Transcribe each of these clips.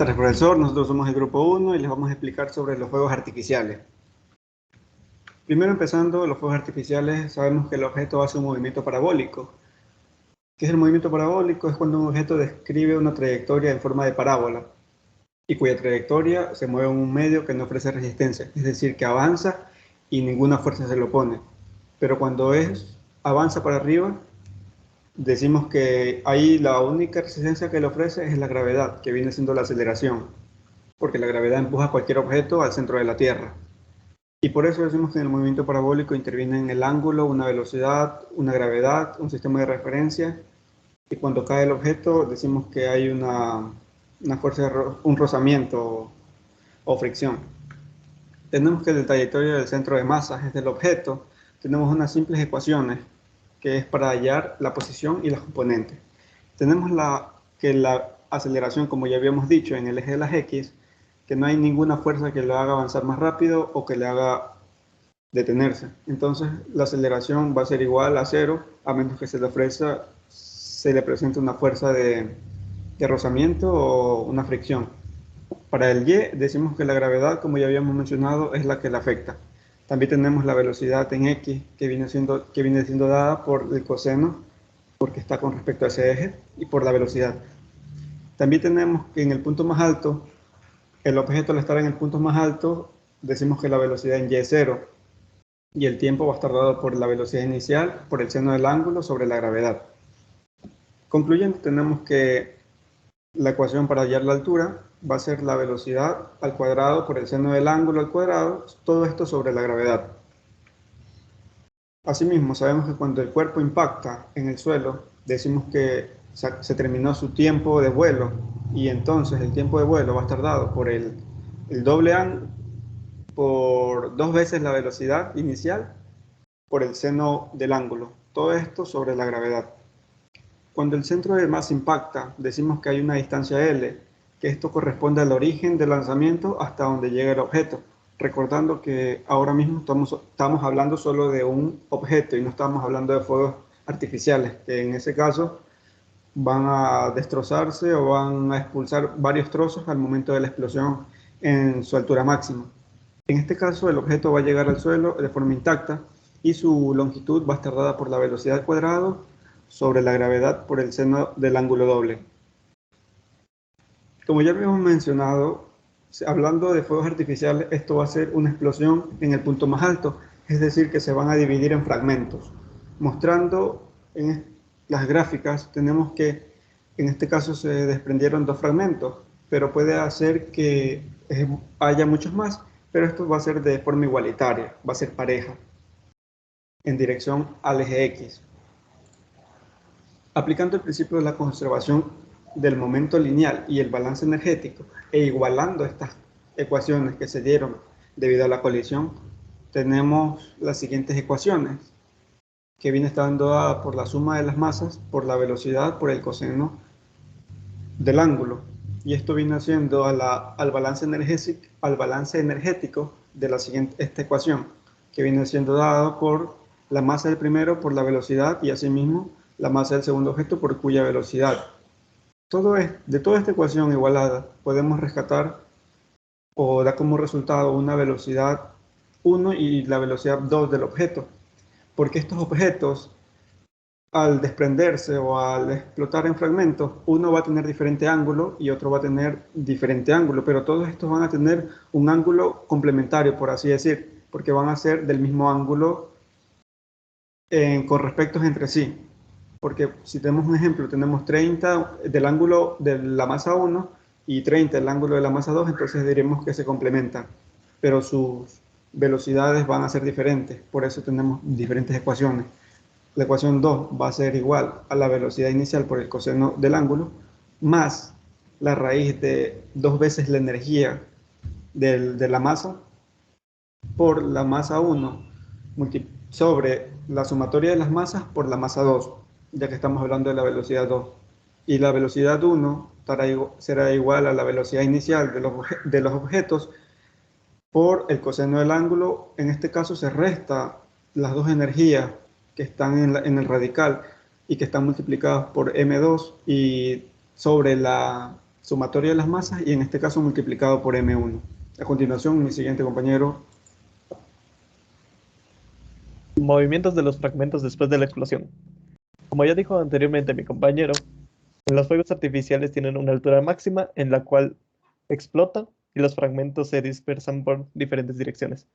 tardes, profesor. Nosotros somos el grupo 1 y les vamos a explicar sobre los fuegos artificiales. Primero, empezando, los fuegos artificiales, sabemos que el objeto hace un movimiento parabólico. ¿Qué es el movimiento parabólico? Es cuando un objeto describe una trayectoria en forma de parábola y cuya trayectoria se mueve en un medio que no ofrece resistencia, es decir, que avanza y ninguna fuerza se lo opone. Pero cuando avanza para arriba, decimos que ahí la única resistencia que le ofrece es la gravedad, que viene siendo la aceleración, porque la gravedad empuja cualquier objeto al centro de la Tierra. Y por eso decimos que en el movimiento parabólico intervienen el ángulo, una velocidad, una gravedad, un sistema de referencia, y cuando cae el objeto decimos que hay una fuerza, un rozamiento o fricción. Tenemos que la trayectoria del centro de masas es del objeto, tenemos unas simples ecuaciones que es para hallar la posición y los componentes. Tenemos que la aceleración, como ya habíamos dicho, en el eje de las X, que no hay ninguna fuerza que lo haga avanzar más rápido o que le haga detenerse. Entonces la aceleración va a ser igual a 0, a menos que se le presente una fuerza de rozamiento o una fricción. Para el Y decimos que la gravedad, como ya habíamos mencionado, es la que le afecta. También tenemos la velocidad en X, que viene siendo dada por el coseno, porque está con respecto a ese eje, y por la velocidad. También tenemos que en el punto más alto, el objeto al estar en el punto más alto, decimos que la velocidad en Y es 0, y el tiempo va a estar dado por la velocidad inicial, por el seno del ángulo sobre la gravedad. Concluyendo, tenemos que la ecuación para hallar la altura va a ser la velocidad al cuadrado por el seno del ángulo al cuadrado, todo esto sobre la gravedad. Asimismo, sabemos que cuando el cuerpo impacta en el suelo, decimos que se terminó su tiempo de vuelo, y entonces el tiempo de vuelo va a estar dado por el doble por 2 veces la velocidad inicial por el seno del ángulo. Todo esto sobre la gravedad. Cuando el centro de masa impacta, decimos que hay una distancia L, que esto corresponde al origen del lanzamiento hasta donde llega el objeto. Recordando que ahora mismo estamos hablando solo de un objeto y no estamos hablando de fuegos artificiales, que en ese caso van a destrozarse o van a expulsar varios trozos al momento de la explosión en su altura máxima. En este caso, el objeto va a llegar al suelo de forma intacta y su longitud va a estar dada por la velocidad al cuadrado sobre la gravedad por el seno del ángulo doble. Como ya habíamos mencionado, hablando de fuegos artificiales, esto va a ser una explosión en el punto más alto, es decir, que se van a dividir en fragmentos. Mostrando en las gráficas, tenemos que en este caso se desprendieron 2 fragmentos, pero puede hacer que haya muchos más, pero esto va a ser de forma igualitaria, va a ser pareja, en dirección al eje X. Aplicando el principio de la conservación del momento lineal y el balance energético, e igualando estas ecuaciones que se dieron debido a la colisión, tenemos las siguientes ecuaciones, que viene estando dada por la suma de las masas, por la velocidad, por el coseno del ángulo. Y esto viene siendo al balance energético de esta ecuación, que viene siendo dado por la masa del primero, por la velocidad, y asimismo la masa del segundo objeto por cuya velocidad. De toda esta ecuación igualada podemos rescatar o dar como resultado una velocidad 1 y la velocidad 2 del objeto, porque estos objetos al desprenderse o al explotar en fragmentos, uno va a tener diferente ángulo y otro va a tener diferente ángulo, pero todos estos van a tener un ángulo complementario, por así decir, porque van a ser del mismo ángulo con respectos entre sí. Porque si tenemos un ejemplo, tenemos 30 del ángulo de la masa 1 y 30 del ángulo de la masa 2, entonces diremos que se complementan, pero sus velocidades van a ser diferentes, por eso tenemos diferentes ecuaciones. La ecuación 2 va a ser igual a la velocidad inicial por el coseno del ángulo, más la raíz de 2 veces la energía de la masa por la masa 1 sobre la sumatoria de las masas por la masa 2, ya que estamos hablando de la velocidad 2. Y la velocidad 1 será igual a la velocidad inicial de los objetos por el coseno del ángulo. En este caso se resta las dos energías que están en el radical y que están multiplicadas por m2 y sobre la sumatoria de las masas y en este caso multiplicado por m1. A continuación, mi siguiente compañero. Movimientos de los fragmentos después de la explosión. Como ya dijo anteriormente mi compañero, los fuegos artificiales tienen una altura máxima en la cual explota y los fragmentos se dispersan por diferentes direcciones.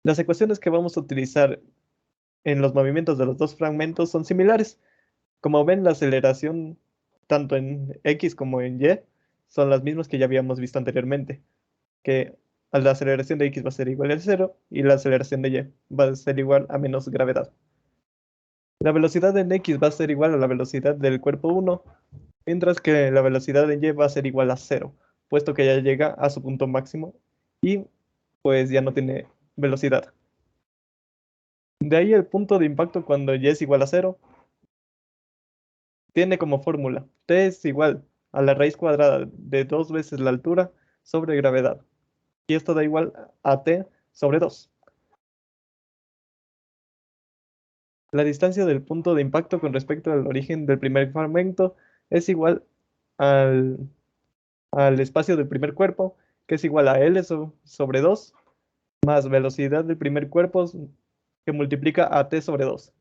Las ecuaciones que vamos a utilizar en los movimientos de los dos fragmentos son similares. Como ven, la aceleración tanto en X como en Y son las mismas que ya habíamos visto anteriormente, que la aceleración de X va a ser igual a 0 y la aceleración de Y va a ser igual a menos gravedad. La velocidad en X va a ser igual a la velocidad del cuerpo 1, mientras que la velocidad en Y va a ser igual a 0, puesto que ya llega a su punto máximo y pues ya no tiene velocidad. De ahí el punto de impacto cuando Y es igual a 0 tiene como fórmula T es igual a la raíz cuadrada de 2 veces la altura sobre gravedad. Y esto da igual a T sobre 2. La distancia del punto de impacto con respecto al origen del primer fragmento es igual al, al espacio del primer cuerpo, que es igual a L sobre 2, más velocidad del primer cuerpo que multiplica a T sobre 2.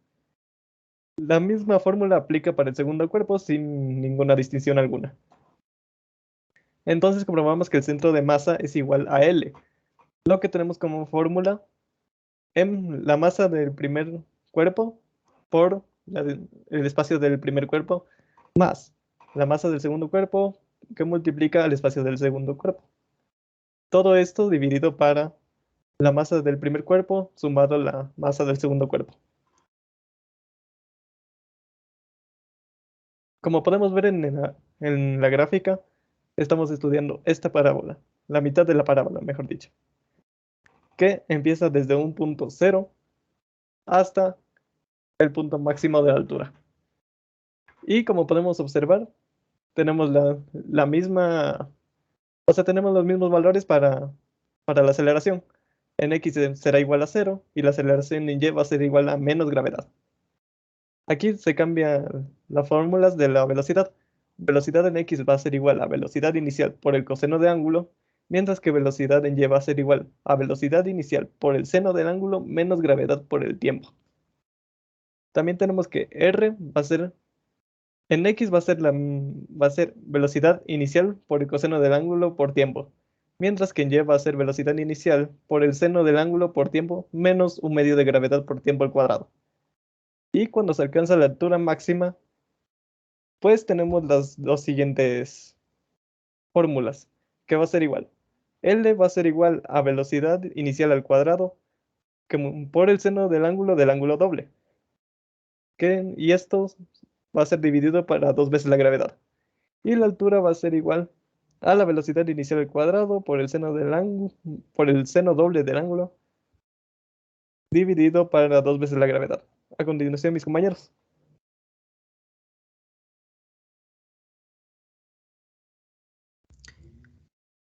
La misma fórmula aplica para el segundo cuerpo sin ninguna distinción alguna. Entonces comprobamos que el centro de masa es igual a L, lo que tenemos como fórmula la masa del primer cuerpo por el espacio del primer cuerpo más la masa del segundo cuerpo que multiplica el espacio del segundo cuerpo. Todo esto dividido para la masa del primer cuerpo sumado a la masa del segundo cuerpo. Como podemos ver en la gráfica, estamos estudiando esta parábola, la mitad de la parábola, mejor dicho, que empieza desde un punto cero hasta el punto máximo de altura. Y como podemos observar, tenemos la misma, o sea, tenemos los mismos valores para la aceleración. En X será igual a 0 y la aceleración en Y va a ser igual a menos gravedad. Aquí se cambian las fórmulas de la velocidad. Velocidad en X va a ser igual a velocidad inicial por el coseno de ángulo, mientras que velocidad en Y va a ser igual a velocidad inicial por el seno del ángulo menos gravedad por el tiempo. También tenemos que R va a ser en X va a ser velocidad inicial por el coseno del ángulo por tiempo, mientras que en Y va a ser velocidad inicial por el seno del ángulo por tiempo menos un medio de gravedad por tiempo al cuadrado. Y cuando se alcanza la altura máxima, pues tenemos las dos siguientes fórmulas, que va a ser igual. L va a ser igual a velocidad inicial al cuadrado por el seno del ángulo doble. Y esto va a ser dividido para 2 veces la gravedad. Y la altura va a ser igual a la velocidad inicial al cuadrado por el seno del ángulo, por el seno doble del ángulo, dividido para 2 veces la gravedad. A continuación, mis compañeros.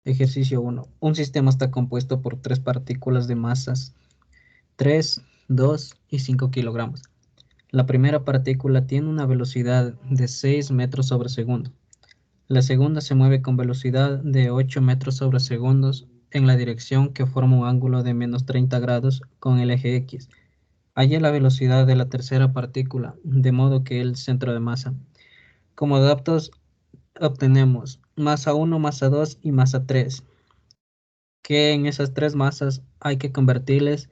Ejercicio 1. Un sistema está compuesto por 3 partículas de masas 3, 2 y 5 kilogramos. La primera partícula tiene una velocidad de 6 metros sobre segundo. La segunda se mueve con velocidad de 8 metros sobre segundos en la dirección que forma un ángulo de menos 30 grados con el eje X. Halla la velocidad de la tercera partícula, de modo que el centro de masa. Como datos obtenemos masa 1, masa 2 y masa 3, que en esas tres masas hay que convertirles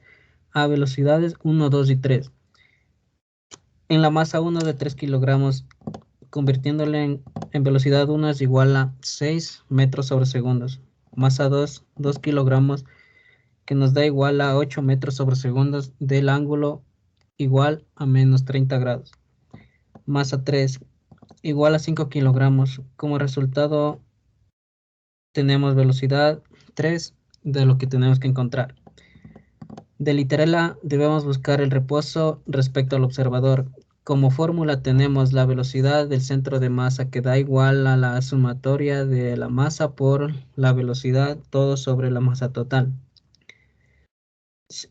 a velocidades 1, 2 y 3. En la masa 1 de 3 kilogramos, convirtiéndole en velocidad 1 es igual a 6 metros sobre segundos. Masa 2, 2 kilogramos, que nos da igual a 8 metros sobre segundos del ángulo igual a menos 30 grados. Masa 3, igual a 5 kilogramos. Como resultado tenemos velocidad 3 de lo que tenemos que encontrar. De literal A debemos buscar el reposo respecto al observador. Como fórmula tenemos la velocidad del centro de masa que da igual a la sumatoria de la masa por la velocidad todo sobre la masa total.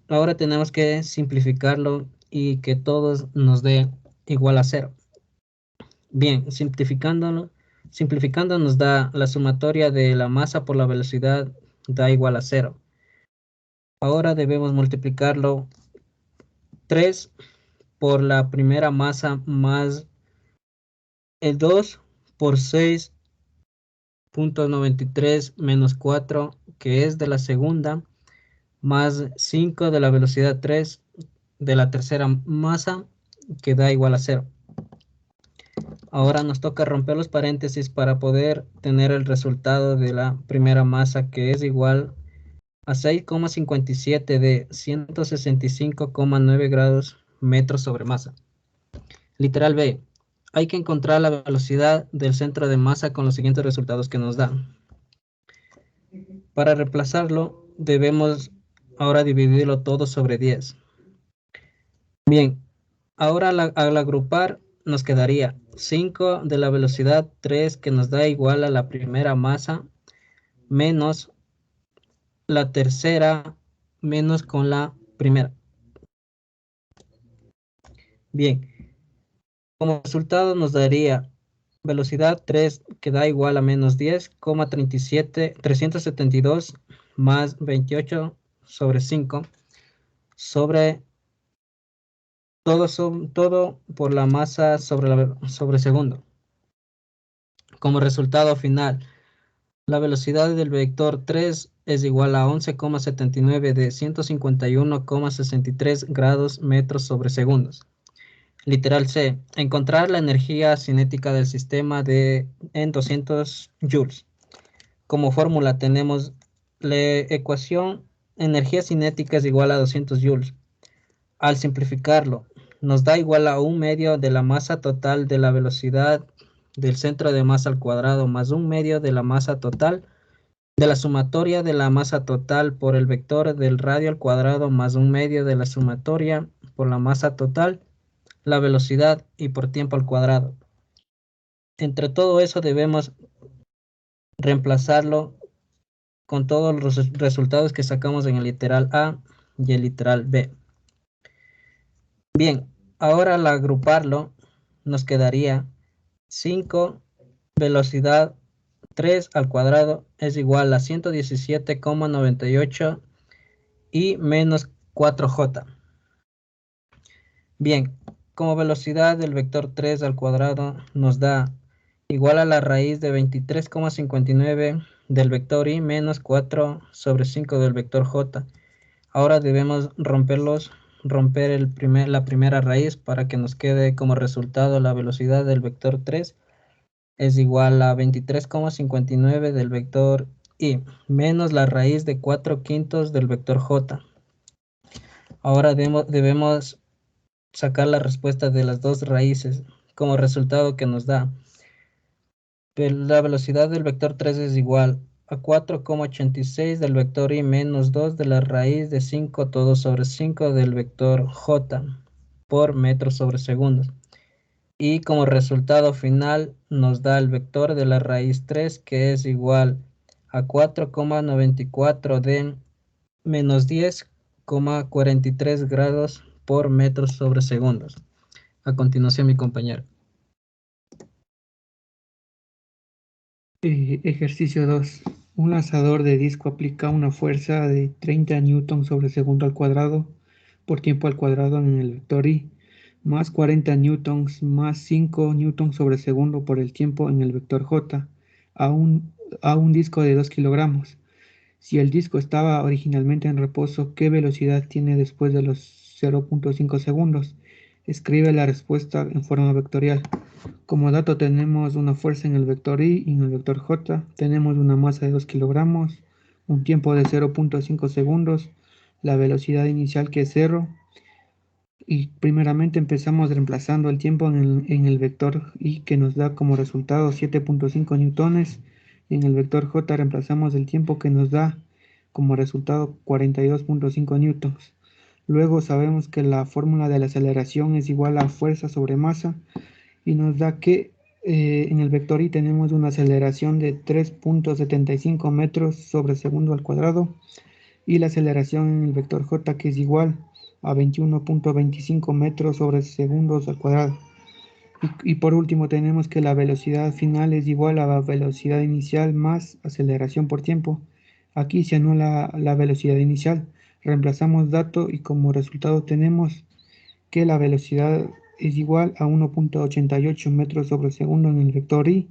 Ahora tenemos que simplificarlo y que todo nos dé igual a 0. Bien, simplificándolo Simplificando nos da la sumatoria de la masa por la velocidad da igual a 0. Ahora debemos multiplicarlo 3 por la primera masa más el 2 por 6.93 menos 4, que es de la segunda, más 5 de la velocidad 3 de la tercera masa, que da igual a 0. Ahora nos toca romper los paréntesis para poder tener el resultado de la primera masa, que es igual a 6,57 de 165,9 grados metros sobre masa. Literal B. Hay que encontrar la velocidad del centro de masa con los siguientes resultados que nos dan. Para reemplazarlo, debemos ahora dividirlo todo sobre 10. Bien, ahora al agrupar nos quedaría 5 de la velocidad 3, que nos da igual a la primera masa, menos la tercera, menos con la primera. Bien, como resultado nos daría velocidad 3, que da igual a menos 10,372 más 28 sobre 5 sobre todo por la masa sobre segundo. Como resultado final, la velocidad del vector 3 es igual a 11,79 de 151,63 grados metros sobre segundos. Literal C. Encontrar la energía cinética del sistema en 200 joules. Como fórmula tenemos la ecuación energía cinética es igual a 200 joules. Al simplificarlo, nos da igual a 1/2 de la masa total de la velocidad del centro de masa al cuadrado más 1/2 de la masa total de la sumatoria de la masa total por el vector del radio al cuadrado más 1/2 de la sumatoria por la masa total, la velocidad y por tiempo al cuadrado. Entre todo eso debemos reemplazarlo con todos los resultados que sacamos en el literal A y el literal B. Bien, ahora al agruparlo nos quedaría 5 velocidad 3 al cuadrado es igual a 117,98 y menos 4j. Bien, como velocidad del vector 3 al cuadrado nos da igual a la raíz de 23,59 del vector y menos 4 sobre 5 del vector j. Ahora debemos romper la primera raíz para que nos quede como resultado la velocidad del vector 3 es igual a 23,59 del vector y menos la raíz de 4/5 del vector j. Ahora debemos sacar la respuesta de las dos raíces como resultado que nos da. La velocidad del vector 3 es igual a 4,86 del vector y menos 2 de la raíz de 5 todo sobre 5 del vector j por metro sobre segundos. Y como resultado final nos da el vector de la raíz 3, que es igual a 4,94 de menos 10,43 grados por metros sobre segundos. A continuación, mi compañero. Ejercicio 2. Un lanzador de disco aplica una fuerza de 30 newton sobre segundo al cuadrado por tiempo al cuadrado en el vector y, más 40 newtons más 5 newtons sobre segundo por el tiempo en el vector j, a un disco de 2 kilogramos. Si el disco estaba originalmente en reposo, ¿qué velocidad tiene después de los 0.5 segundos? Escribe la respuesta en forma vectorial. Como dato tenemos una fuerza en el vector y en el vector j, tenemos una masa de 2 kilogramos, un tiempo de 0.5 segundos, la velocidad inicial que es 0, y primeramente empezamos reemplazando el tiempo en el vector y, que nos da como resultado 7.5 newtones, y en el vector j reemplazamos el tiempo que nos da como resultado 42.5 newtons. Luego sabemos que la fórmula de la aceleración es igual a fuerza sobre masa, y nos da que en el vector y tenemos una aceleración de 3.75 metros sobre segundo al cuadrado, y la aceleración en el vector j, que es igual a 21.25 metros sobre segundos al cuadrado. Y por último tenemos que la velocidad final es igual a la velocidad inicial más aceleración por tiempo. Aquí se anula la velocidad inicial, reemplazamos dato y como resultado tenemos que la velocidad es igual a 1.88 metros sobre segundo en el vector y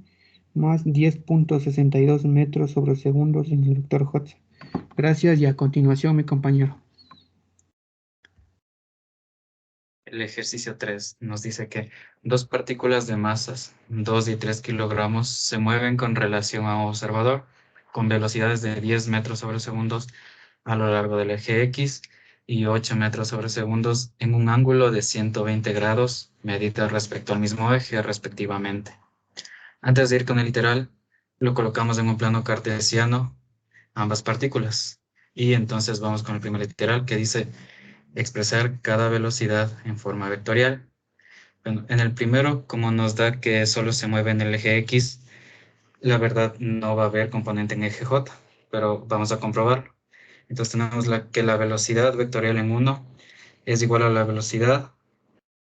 más 10.62 metros sobre segundos en el vector j. Gracias y a continuación mi compañero. El ejercicio 3 nos dice que dos partículas de masas 2 y 3 kilogramos se mueven con relación a un observador con velocidades de 10 metros sobre segundos a lo largo del eje X y 8 metros sobre segundos en un ángulo de 120 grados medidas respecto al mismo eje respectivamente. Antes de ir con el literal, lo colocamos en un plano cartesiano ambas partículas. Y entonces vamos con el primer literal que dice expresar cada velocidad en forma vectorial. Bueno, en el primero, como nos da que solo se mueve en el eje X, la verdad no va a haber componente en eje J, pero vamos a comprobarlo. Entonces tenemos que la velocidad vectorial en 1 es igual a la velocidad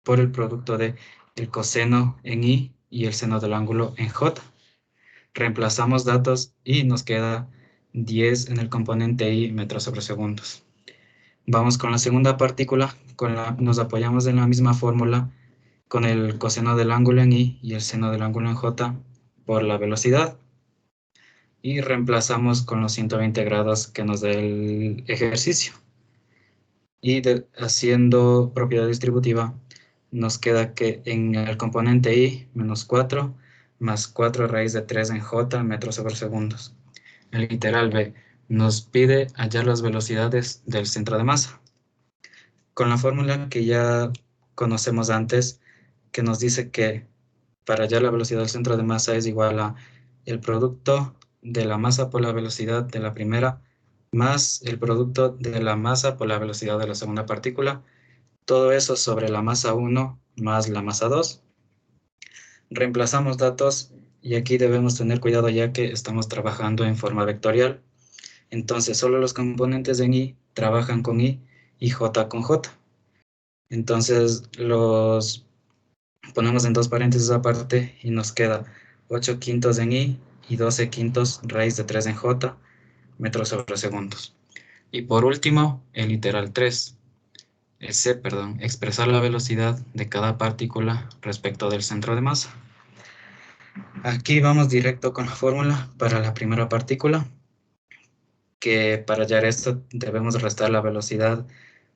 por el producto de el coseno en Y y el seno del ángulo en J. Reemplazamos datos y nos queda 10 en el componente Y metros sobre segundos. Vamos con la segunda partícula, nos apoyamos en la misma fórmula con el coseno del ángulo en Y y el seno del ángulo en J por la velocidad. Y reemplazamos con los 120 grados que nos da el ejercicio. Y haciendo propiedad distributiva, nos queda que en el componente Y, menos 4, más 4 raíz de 3 en J metros sobre segundos. El literal B nos pide hallar las velocidades del centro de masa. Con la fórmula que ya conocemos antes, que nos dice que para hallar la velocidad del centro de masa es igual a el producto de la masa por la velocidad de la primera más el producto de la masa por la velocidad de la segunda partícula, todo eso sobre la masa 1 más la masa 2. Reemplazamos datos y aquí debemos tener cuidado ya que estamos trabajando en forma vectorial. Entonces solo los componentes en Y trabajan con Y y J con J. Entonces los ponemos en dos paréntesis aparte y nos queda 8 quintos en Y y 12 quintos raíz de 3 en J metros sobre segundos. Y por último, el literal 3. Expresar la velocidad de cada partícula respecto del centro de masa. Aquí vamos directo con la fórmula para la primera partícula, que para hallar esto debemos restar la velocidad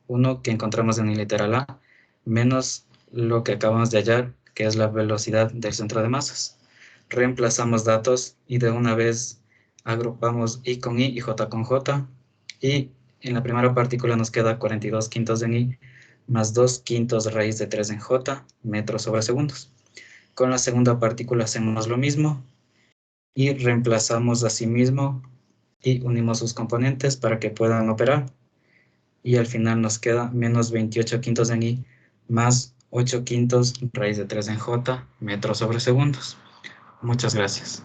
1 que encontramos en el literal A, menos lo que acabamos de hallar, que es la velocidad del centro de masas. Reemplazamos datos y de una vez agrupamos Y con Y y J con J, y en la primera partícula nos queda 42 quintos en Y, más 2 quintos raíz de 3 en J, metros sobre segundos. Con la segunda partícula hacemos lo mismo, y reemplazamos a sí mismo, y unimos sus componentes para que puedan operar. Y al final nos queda menos 28 quintos en Y, más 8 quintos raíz de 3 en J, metros sobre segundos. Muchas gracias.